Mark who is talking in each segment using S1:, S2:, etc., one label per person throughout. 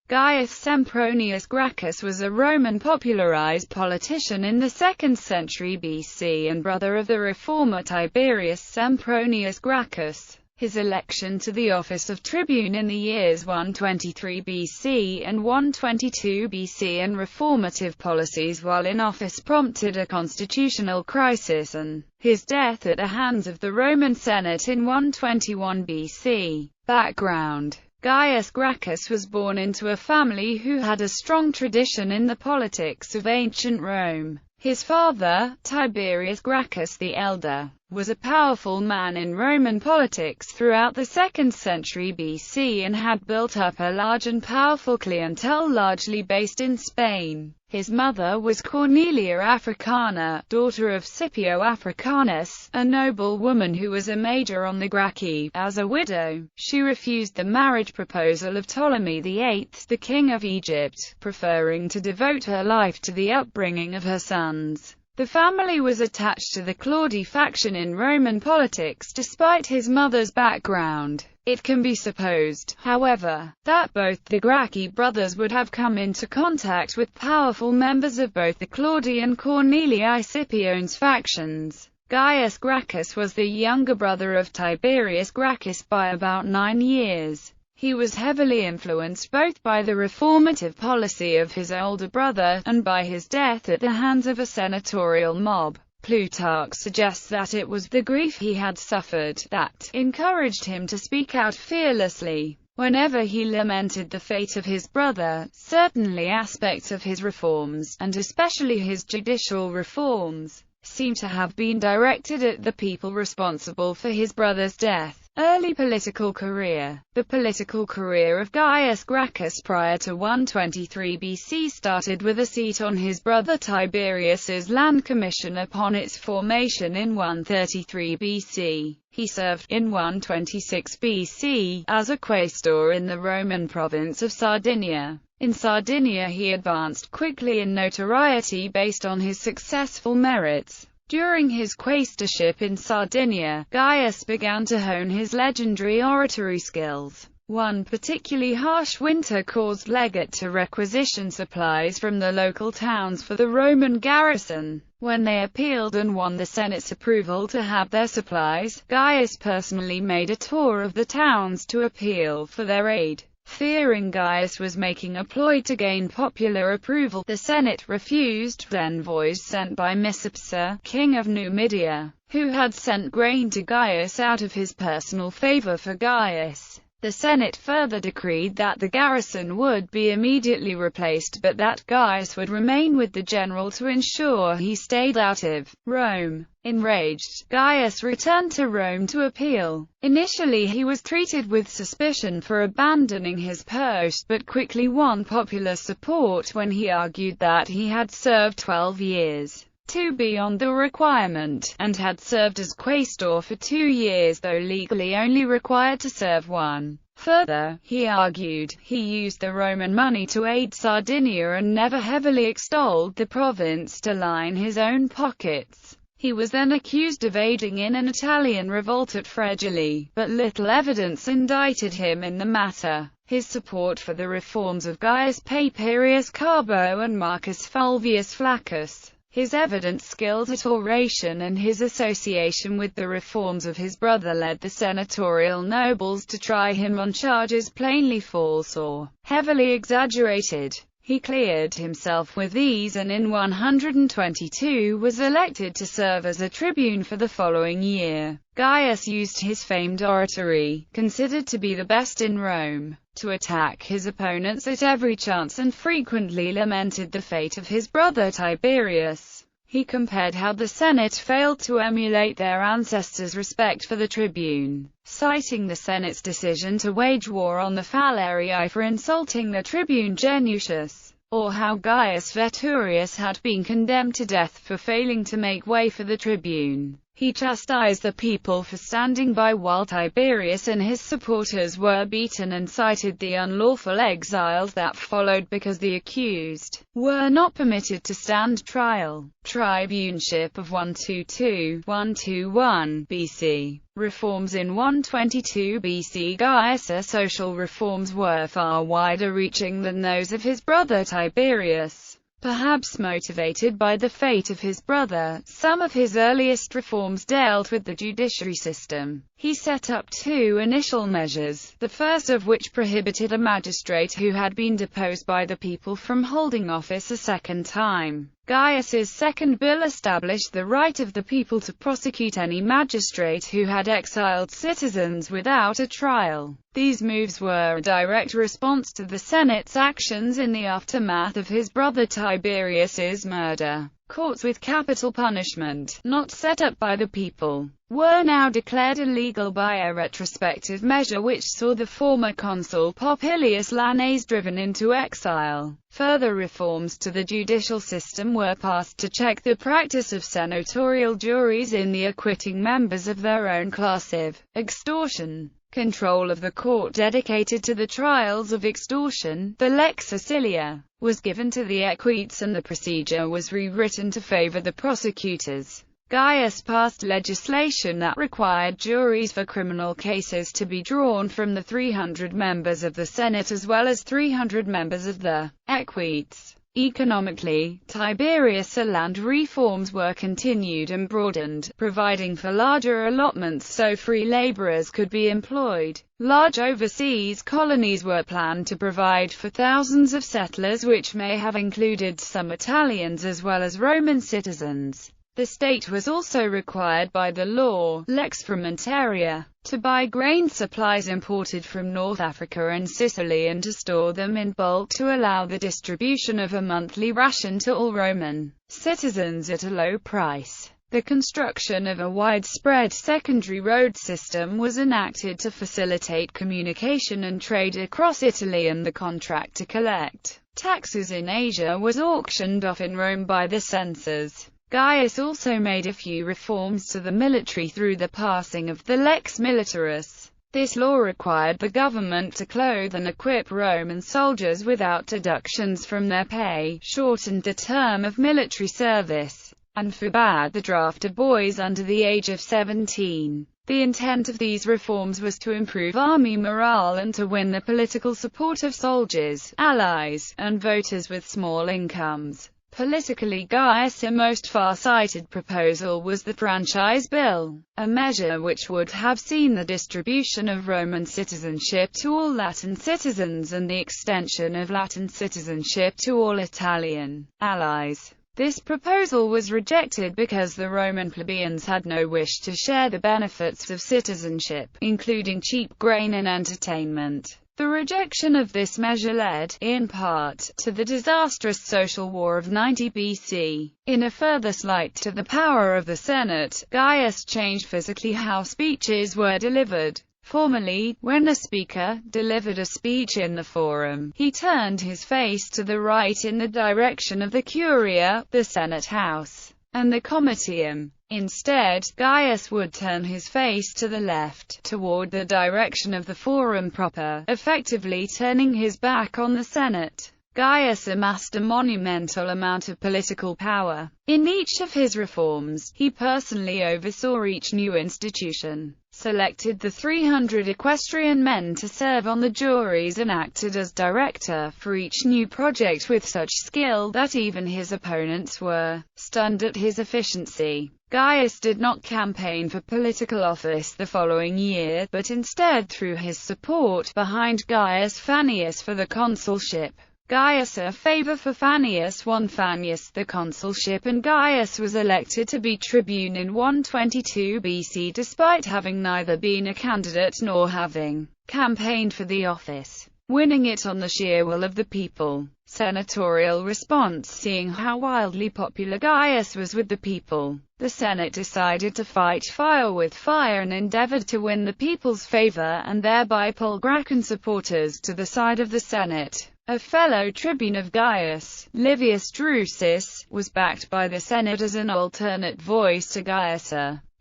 S1: Gaius Sempronius Gracchus was a Roman popularized politician in the 2nd century BC and brother of the reformer Tiberius Sempronius Gracchus. His election to the office of tribune in the years 123 BC and 122 BC and reformative policies while in office prompted a constitutional crisis, and his death at the hands of the Roman Senate in 121 BC. Background: Gaius Gracchus was born into a family who had a strong tradition in the politics of ancient Rome. His father, Tiberius Gracchus the Elder, was a powerful man in Roman politics throughout the 2nd century BC and had built up a large and powerful clientele largely based in Spain. His mother was Cornelia Africana, daughter of Scipio Africanus, a noble woman who was a major on the Gracchi. As a widow, she refused the marriage proposal of Ptolemy VIII, the king of Egypt, preferring to devote her life to the upbringing of her sons. The family was attached to the Claudi faction in Roman politics despite his mother's background. It can be supposed, however, that both the Gracchi brothers would have come into contact with powerful members of both the Claudi and Cornelii Scipio's factions. Gaius Gracchus was the younger brother of Tiberius Gracchus by about 9 years. He was heavily influenced both by the reformative policy of his older brother, and by his death at the hands of a senatorial mob. Plutarch suggests that it was the grief he had suffered that encouraged him to speak out fearlessly whenever he lamented the fate of his brother. Certainly aspects of his reforms, and especially his judicial reforms, seem to have been directed at the people responsible for his brother's death. Early political career. The political career of Gaius Gracchus prior to 123 BC started with a seat on his brother Tiberius's land commission upon its formation in 133 BC. He served, in 126 BC, as a quaestor in the Roman province of Sardinia. In Sardinia he advanced quickly in notoriety based on his successful merits. During his quaestorship in Sardinia, Gaius began to hone his legendary oratory skills. One particularly harsh winter caused legate to requisition supplies from the local towns for the Roman garrison. When they appealed and won the Senate's approval to have their supplies, Gaius personally made a tour of the towns to appeal for their aid. Fearing Gaius was making a ploy to gain popular approval, the Senate refused envoys sent by Micipsa, king of Numidia, who had sent grain to Gaius out of his personal favor for Gaius. The Senate further decreed that the garrison would be immediately replaced, but that Gaius would remain with the general to ensure he stayed out of Rome. Enraged, Gaius returned to Rome to appeal. Initially he was treated with suspicion for abandoning his post, but quickly won popular support when he argued that he had served 12 years. Beyond the requirement, and had served as quaestor for 2 years though legally only required to serve 1. Further, he argued, he used the Roman money to aid Sardinia and never heavily extolled the province to line his own pockets. He was then accused of aiding in an Italian revolt at Fregoli, but little evidence indicted him in the matter. His support for the reforms of Gaius Papirius Carbo and Marcus Fulvius Flaccus, his evident skills at oration and his association with the reforms of his brother led the senatorial nobles to try him on charges plainly false or heavily exaggerated. He cleared himself with these and in 122 was elected to serve as a tribune for the following year. Gaius used his famed oratory, considered to be the best in Rome, to attack his opponents at every chance and frequently lamented the fate of his brother Tiberius. He compared how the Senate failed to emulate their ancestors' respect for the tribune, citing the Senate's decision to wage war on the Falerii for insulting the tribune Genucius, or how Gaius Veturius had been condemned to death for failing to make way for the tribune. He chastised the people for standing by while Tiberius and his supporters were beaten, and cited the unlawful exiles that followed because the accused were not permitted to stand trial. Tribuneship of 122–121 BC. Reforms in 122 BC. Gaius' social reforms were far wider reaching than those of his brother Tiberius. Perhaps motivated by the fate of his brother, some of his earliest reforms dealt with the judiciary system. He set up two initial measures, the first of which prohibited a magistrate who had been deposed by the people from holding office a second time. Gaius's second bill established the right of the people to prosecute any magistrate who had exiled citizens without a trial. These moves were a direct response to the Senate's actions in the aftermath of his brother Tiberius's murder. Courts with capital punishment, not set up by the people, were now declared illegal by a retrospective measure which saw the former consul Popilius Lanes driven into exile. Further reforms to the judicial system were passed to check the practice of senatorial juries in the acquitting members of their own class of extortion. Control of the court dedicated to the trials of extortion, the Lex Acilia, was given to the equites, and the procedure was rewritten to favor the prosecutors. Gaius passed legislation that required juries for criminal cases to be drawn from the 300 members of the Senate as well as 300 members of the equites. Economically, Tiberius' land reforms were continued and broadened, providing for larger allotments so free laborers could be employed. Large overseas colonies were planned to provide for thousands of settlers, which may have included some Italians as well as Roman citizens. The state was also required by the law, Lex Frumentaria, to buy grain supplies imported from North Africa and Sicily and to store them in bulk to allow the distribution of a monthly ration to all Roman citizens at a low price. The construction of a widespread secondary road system was enacted to facilitate communication and trade across Italy, and the contract to collect taxes in Asia was auctioned off in Rome by the censors. Gaius also made a few reforms to the military through the passing of the Lex Militaris. This law required the government to clothe and equip Roman soldiers without deductions from their pay, shortened the term of military service, and forbade the draft of boys under the age of 17. The intent of these reforms was to improve army morale and to win the political support of soldiers, allies, and voters with small incomes. Politically, Gaius' most far-sighted proposal was the Franchise Bill, a measure which would have seen the distribution of Roman citizenship to all Latin citizens and the extension of Latin citizenship to all Italian allies. This proposal was rejected because the Roman plebeians had no wish to share the benefits of citizenship, including cheap grain and entertainment. The rejection of this measure led, in part, to the disastrous social war of 90 BC. In a further slight to the power of the Senate, Gaius changed physically how speeches were delivered. Formerly, when a speaker delivered a speech in the forum, he turned his face to the right in the direction of the Curia, the Senate House, and the Comitium. Instead, Gaius would turn his face to the left, toward the direction of the forum proper, effectively turning his back on the Senate. Gaius amassed a monumental amount of political power. In each of his reforms, he personally oversaw each new institution, selected the 300 equestrian men to serve on the juries, and acted as director for each new project with such skill that even his opponents were stunned at his efficiency. Gaius did not campaign for political office the following year, but instead threw his support behind Gaius Fannius for the consulship. Gaius' favor for Fannius won Fannius the consulship, and Gaius was elected to be tribune in 122 BC despite having neither been a candidate nor having campaigned for the office, winning it on the sheer will of the people. Senatorial response. Seeing how wildly popular Gaius was with the people, the Senate decided to fight fire with fire and endeavored to win the people's favor and thereby pull Gracchus supporters to the side of the Senate. A fellow tribune of Gaius, Livius Drusus, was backed by the Senate as an alternate voice to Gaius.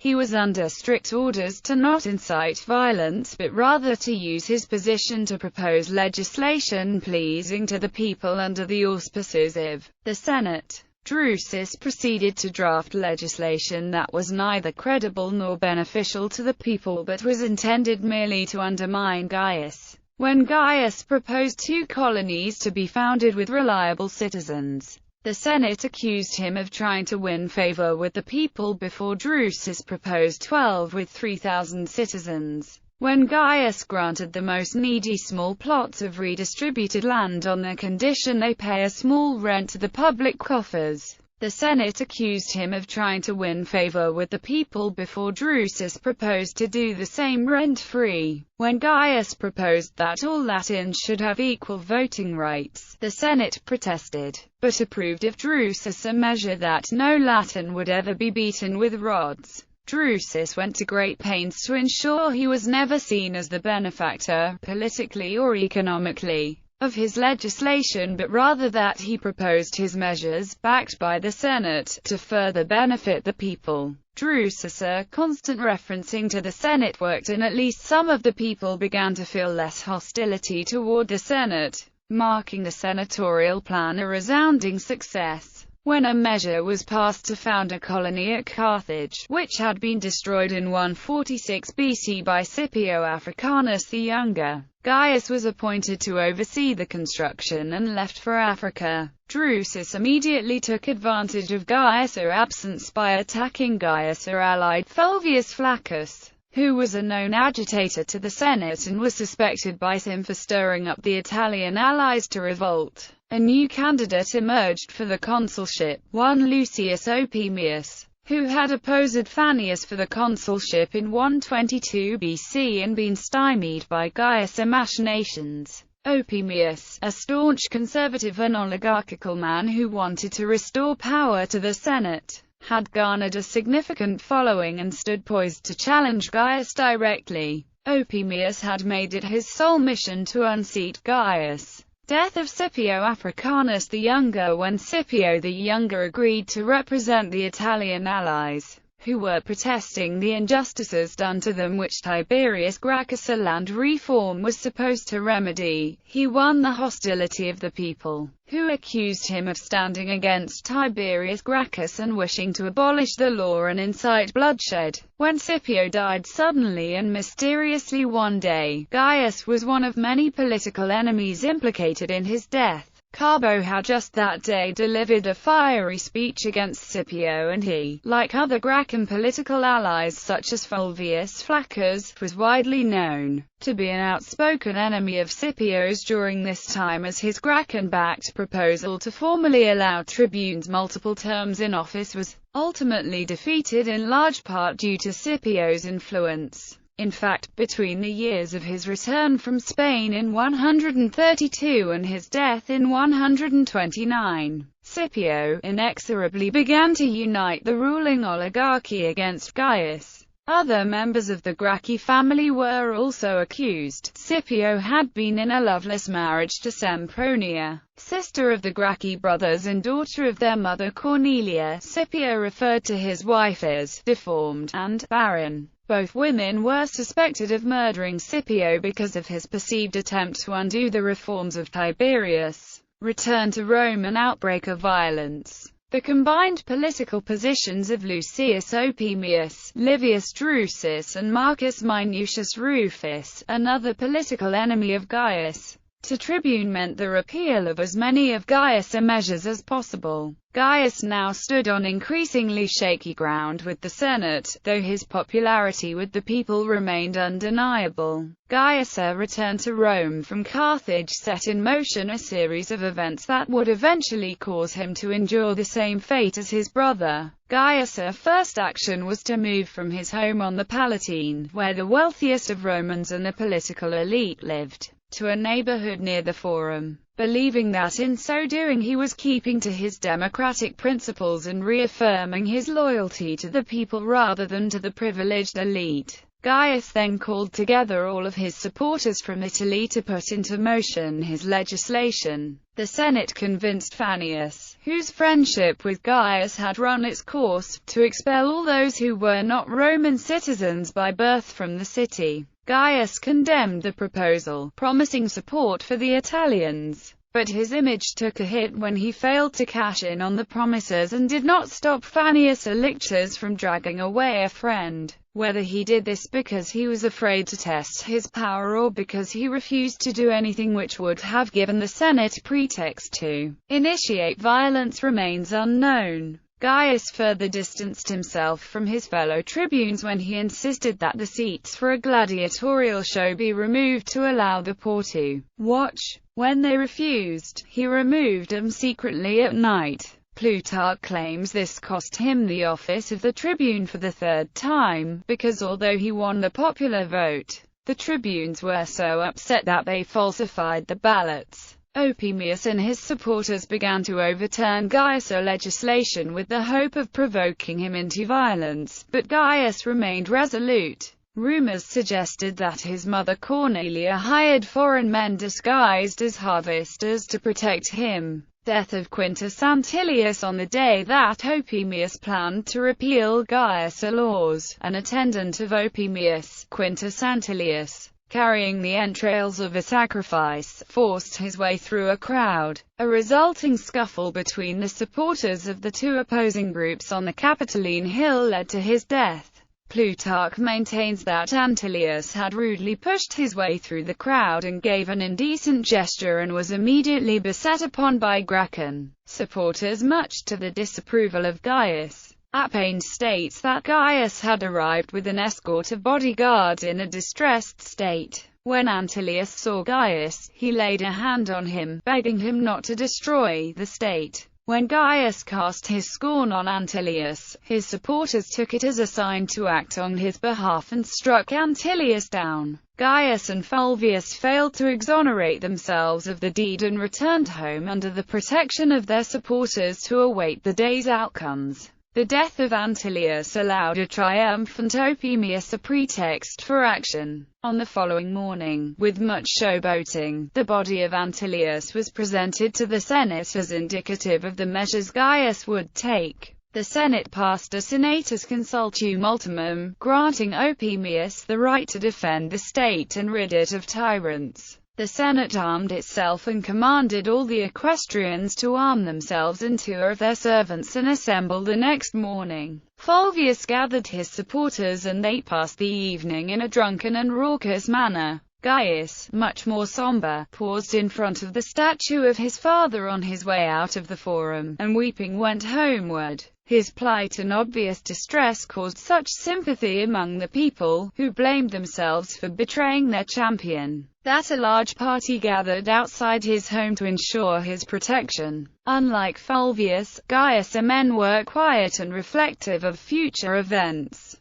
S1: He was under strict orders to not incite violence but rather to use his position to propose legislation pleasing to the people under the auspices of the Senate. Drusus proceeded to draft legislation that was neither credible nor beneficial to the people but was intended merely to undermine Gaius. When Gaius proposed 2 colonies to be founded with reliable citizens, the Senate accused him of trying to win favor with the people before Drusus proposed 12 with 3,000 citizens. When Gaius granted the most needy small plots of redistributed land on the condition they pay a small rent to the public coffers, the Senate accused him of trying to win favor with the people before Drusus proposed to do the same rent-free. When Gaius proposed that all Latins should have equal voting rights, the Senate protested, but approved of Drusus a measure that no Latin would ever be beaten with rods. Drusus went to great pains to ensure he was never seen as the benefactor, politically or economically, of his legislation but rather that he proposed his measures, backed by the Senate, to further benefit the people. Drusus' constant referencing to the Senate worked and at least some of the people began to feel less hostility toward the Senate, marking the senatorial plan a resounding success. When a measure was passed to found a colony at Carthage, which had been destroyed in 146 BC by Scipio Africanus the Younger, Gaius was appointed to oversee the construction and left for Africa. Drusus immediately took advantage of Gaius' absence by attacking Gaius' allied Fulvius Flaccus, who was a known agitator to the Senate and was suspected by him for stirring up the Italian allies to revolt. A new candidate emerged for the consulship, one Lucius Opimius, who had opposed Fannius for the consulship in 122 BC and been stymied by Gaius' machinations. Opimius, a staunch conservative and oligarchical man who wanted to restore power to the Senate, had garnered a significant following and stood poised to challenge Gaius directly. Opimius had made it his sole mission to unseat Gaius. Death of Scipio Africanus the Younger. When Scipio the Younger agreed to represent the Italian allies, who were protesting the injustices done to them which Tiberius Gracchus, a land reform, was supposed to remedy, he won the hostility of the people, who accused him of standing against Tiberius Gracchus and wishing to abolish the law and incite bloodshed. When Scipio died suddenly and mysteriously one day, Gaius was one of many political enemies implicated in his death. Carbo had just that day delivered a fiery speech against Scipio, and he, like other Graccan political allies such as Fulvius Flaccus, was widely known to be an outspoken enemy of Scipio's during this time, as his Graccan-backed proposal to formally allow tribunes multiple terms in office was ultimately defeated in large part due to Scipio's influence. In fact, between the years of his return from Spain in 132 and his death in 129, Scipio inexorably began to unite the ruling oligarchy against Gaius. Other members of the Gracchi family were also accused. Scipio had been in a loveless marriage to Sempronia, sister of the Gracchi brothers and daughter of their mother Cornelia. Scipio referred to his wife as deformed and barren. Both women were suspected of murdering Scipio because of his perceived attempt to undo the reforms of Tiberius. Return to Rome and outbreak of violence. The combined political positions of Lucius Opimius, Livius Drusus and Marcus Minucius Rufus, another political enemy of Gaius, to tribune meant the repeal of as many of Gaius' measures as possible. Gaius now stood on increasingly shaky ground with the Senate, though his popularity with the people remained undeniable. Gaius' return to Rome from Carthage set in motion a series of events that would eventually cause him to endure the same fate as his brother. Gaius' first action was to move from his home on the Palatine, where the wealthiest of Romans and the political elite lived, to a neighborhood near the Forum, believing that in so doing he was keeping to his democratic principles and reaffirming his loyalty to the people rather than to the privileged elite. Gaius then called together all of his supporters from Italy to put into motion his legislation. The Senate convinced Fannius, whose friendship with Gaius had run its course, to expel all those who were not Roman citizens by birth from the city. Gaius condemned the proposal, promising support for the Italians. But his image took a hit when he failed to cash in on the promises and did not stop Fannius Alictus from dragging away a friend. Whether he did this because he was afraid to test his power or because he refused to do anything which would have given the Senate pretext to initiate violence remains unknown. Gaius further distanced himself from his fellow tribunes when he insisted that the seats for a gladiatorial show be removed to allow the poor to watch. When they refused, he removed them secretly at night. Plutarch claims this cost him the office of the tribune for the third time, because although he won the popular vote, the tribunes were so upset that they falsified the ballots. Opimius and his supporters began to overturn Gaius' legislation with the hope of provoking him into violence, but Gaius remained resolute. Rumors suggested that his mother Cornelia hired foreign men disguised as harvesters to protect him. Death of Quintus Antilius. On the day that Opimius planned to repeal Gaius' laws, an attendant of Opimius, Quintus Antilius, carrying the entrails of a sacrifice, forced his way through a crowd. A resulting scuffle between the supporters of the two opposing groups on the Capitoline Hill led to his death. Plutarch maintains that Antilius had rudely pushed his way through the crowd and gave an indecent gesture and was immediately beset upon by Gracchus supporters, much to the disapproval of Gaius. Appian states that Gaius had arrived with an escort of bodyguards in a distressed state. When Antilius saw Gaius, he laid a hand on him, begging him not to destroy the state. When Gaius cast his scorn on Antilius, his supporters took it as a sign to act on his behalf and struck Antilius down. Gaius and Fulvius failed to exonerate themselves of the deed and returned home under the protection of their supporters to await the day's outcomes. The death of Antilius allowed a triumphant Opimius a pretext for action. On the following morning, with much showboating, the body of Antilius was presented to the Senate as indicative of the measures Gaius would take. The Senate passed a Senatus Consultum Ultimum, granting Opimius the right to defend the state and rid it of tyrants. The Senate armed itself and commanded all the equestrians to arm themselves and 2 of their servants and assemble the next morning. Fulvius gathered his supporters and they passed the evening in a drunken and raucous manner. Gaius, much more somber, paused in front of the statue of his father on his way out of the forum, and weeping went homeward. His plight and obvious distress caused such sympathy among the people, who blamed themselves for betraying their champion, that a large party gathered outside his home to ensure his protection. Unlike Fulvius, Gaius' men were quiet and reflective of future events.